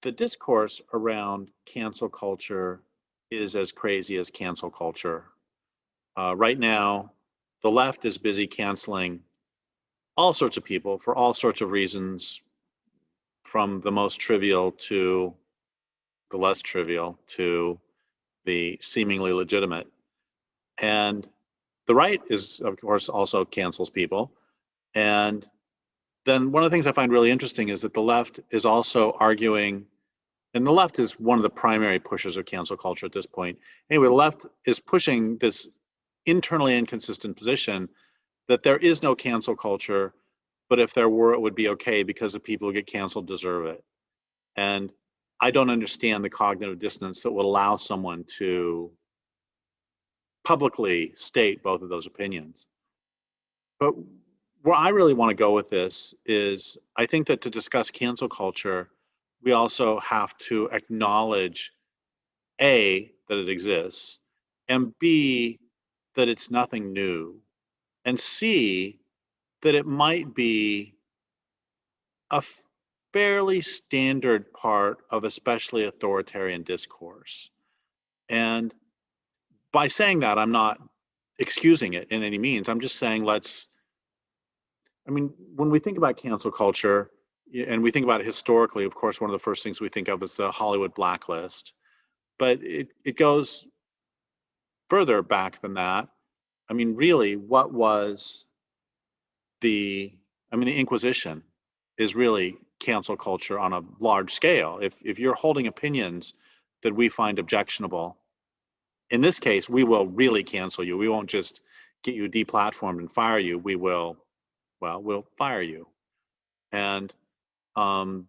the discourse around cancel culture is as crazy as cancel culture. Right now, the left is busy canceling all sorts of people for all sorts of reasons, from the most trivial to the less trivial to the seemingly legitimate. And the right is, of course, also cancels people. And then one of the things I find really interesting is that the left is also arguing, and the left is one of the primary pushers of cancel culture at this point. Anyway, the left is pushing this internally inconsistent position that there is no cancel culture, but if there were, it would be okay because the people who get canceled deserve it. And I don't understand the cognitive dissonance that would allow someone to publicly state both of those opinions. But where I really want to go with this is I think that to discuss cancel culture, we also have to acknowledge A, that it exists, and B, that it's nothing new, and C, that it might be a fairly standard part of especially authoritarian discourse. And by saying that, I'm not excusing it in any means. I'm just saying I mean, when we think about cancel culture, and we think about it historically, of course, one of the first things we think of is the Hollywood blacklist. But it goes further back than that. I mean, really, what was the Inquisition is really cancel culture on a large scale. If you're holding opinions that we find objectionable, in this case, we will really cancel you. We won't just get you deplatformed and fire you. We'll fire you. And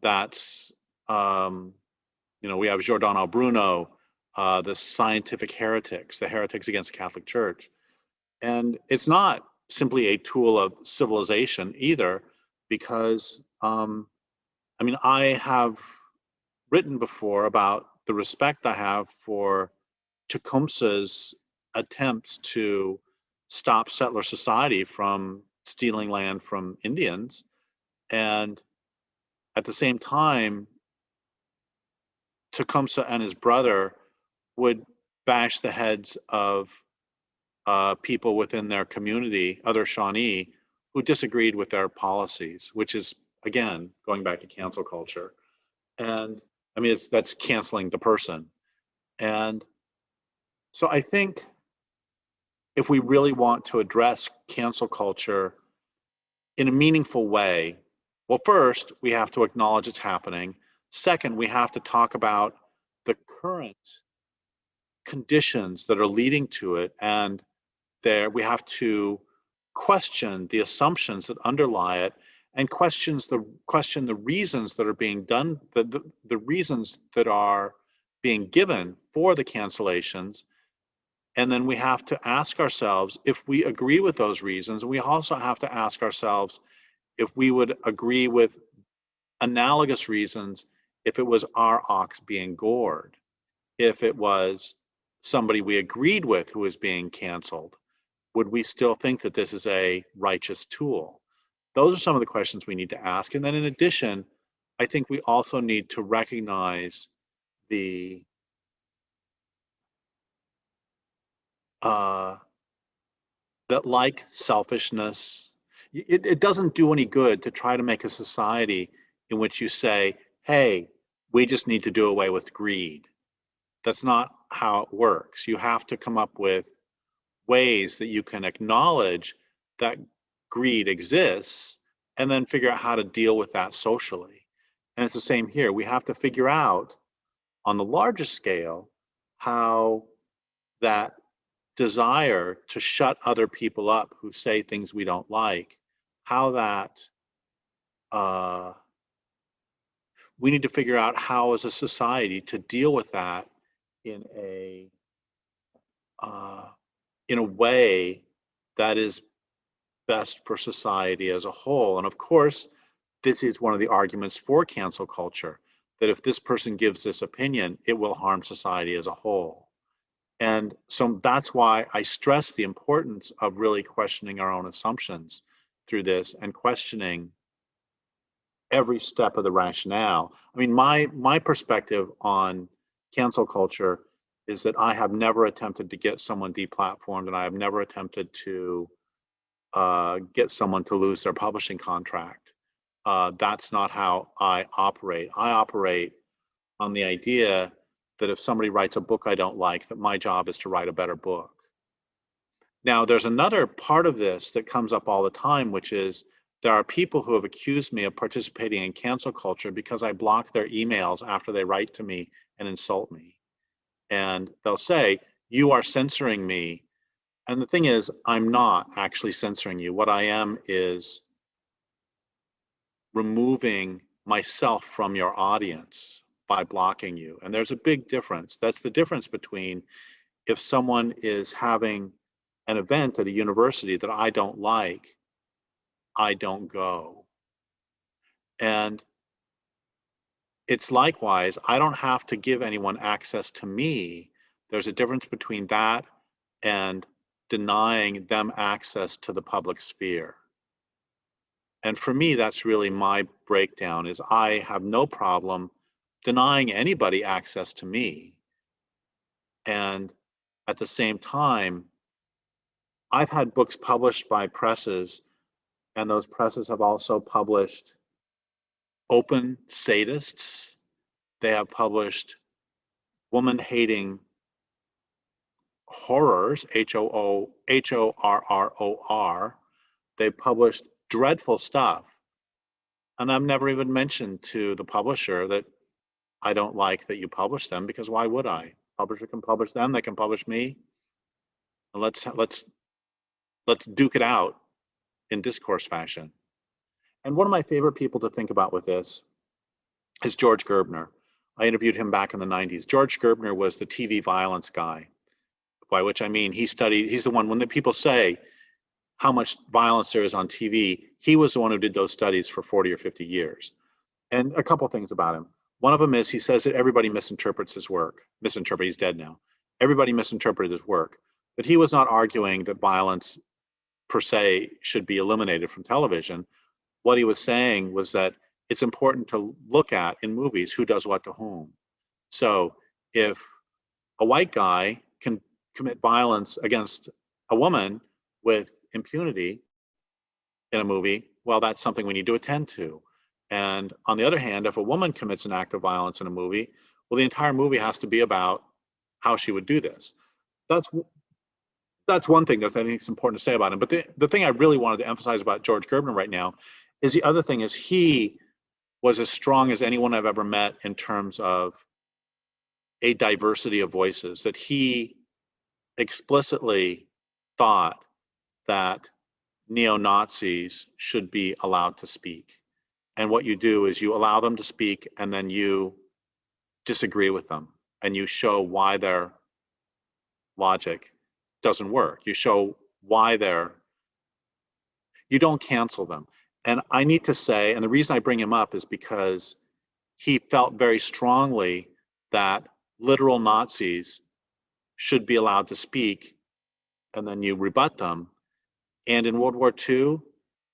that's, we have Giordano Bruno, the scientific heretics, the heretics against the Catholic Church. And it's not simply a tool of civilization either, because, I have written before about the respect I have for Tecumseh's attempts to stop settler society from stealing land from Indians. And at the same time, Tecumseh and his brother would bash the heads of people within their community, other Shawnee, who disagreed with their policies, which is, again, going back to cancel culture. And that's canceling the person. And so I think if we really want to address cancel culture in a meaningful way, well, first, we have to acknowledge it's happening. Second, we have to talk about the current conditions that are leading to it, and we have to question the assumptions that underlie it, and question the reasons that are being done, the reasons that are being given for the cancellations. And then we have to ask ourselves if we agree with those reasons. And we also have to ask ourselves if we would agree with analogous reasons if it was our ox being gored, if it was somebody we agreed with who was being canceled. Would we still think that this is a righteous tool? Those are some of the questions we need to ask. And then in addition, I think we also need to recognize that, like selfishness, it doesn't do any good to try to make a society in which you say, hey, we just need to do away with greed. That's not how it works. You have to come up with ways that you can acknowledge that greed exists and then figure out how to deal with that socially. And it's the same here. We have to figure out on the largest scale how that desire to shut other people up who say things we don't like, how that we need to figure out how as a society to deal with that in a way that is best for society as a whole. And of course, this is one of the arguments for cancel culture, that if this person gives this opinion, it will harm society as a whole. And so that's why I stress the importance of really questioning our own assumptions through this and questioning every step of the rationale. I mean, my perspective on cancel culture is that I have never attempted to get someone deplatformed, and I have never attempted to get someone to lose their publishing contract. That's not how I operate. I operate on the idea that if somebody writes a book I don't like, that my job is to write a better book. Now, there's another part of this that comes up all the time, which is there are people who have accused me of participating in cancel culture because I block their emails after they write to me and insult me. And they'll say, you are censoring me. And the thing is, I'm not actually censoring you. What I am is removing myself from your audience by blocking you. And there's a big difference. That's the difference between if someone is having an event at a university that I don't like, I don't go. And it's likewise, I don't have to give anyone access to me. There's a difference between that and denying them access to the public sphere. And for me, that's really my breakdown, is I have no problem denying anybody access to me. And at the same time, I've had books published by presses, and those presses have also published open sadists. They have published woman-hating horrors, H-O-R-R-O-R. They've published dreadful stuff. And I've never even mentioned to the publisher that I don't like that you publish them, because why would I? Publisher can publish them, they can publish me. And let's duke it out in discourse fashion. And one of my favorite people to think about with this is George Gerbner. I interviewed him back in the 90s. George Gerbner was the TV violence guy, by which I mean he's the one, when the people say how much violence there is on TV, he was the one who did those studies for 40 or 50 years. And a couple things about him. One of them is he says that everybody misinterprets his work. He's dead now. Everybody misinterpreted his work. But he was not arguing that violence per se should be eliminated from television. What he was saying was that it's important to look at in movies who does what to whom. So if a white guy can commit violence against a woman with impunity in a movie, well, that's something we need to attend to. And on the other hand, if a woman commits an act of violence in a movie, well, the entire movie has to be about how she would do this. That's one thing that I think is important to say about him. But the thing I really wanted to emphasize about George Gerbner right now is the other thing is he was as strong as anyone I've ever met in terms of a diversity of voices, that he explicitly thought that neo-Nazis should be allowed to speak. And what you do is you allow them to speak, and then you disagree with them, and you show why their logic doesn't work. You show why you don't cancel them. And I need to say, and the reason I bring him up is because he felt very strongly that literal Nazis should be allowed to speak, and then you rebut them. And in World War II,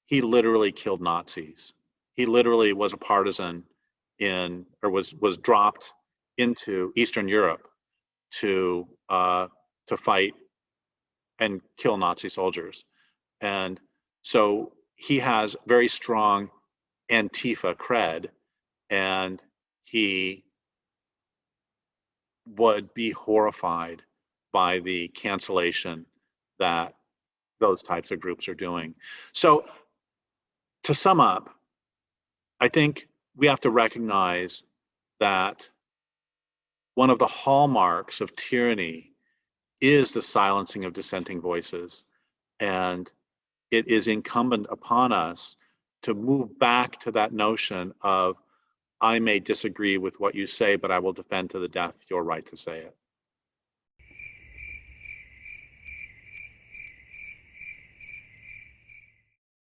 he literally killed Nazis. He literally was a partisan was dropped into Eastern Europe to fight and kill Nazi soldiers. And so he has very strong Antifa cred, and he would be horrified by the cancellation that those types of groups are doing. So to sum up, I think we have to recognize that one of the hallmarks of tyranny is the silencing of dissenting voices. And it is incumbent upon us to move back to that notion of, I may disagree with what you say, but I will defend to the death your right to say it.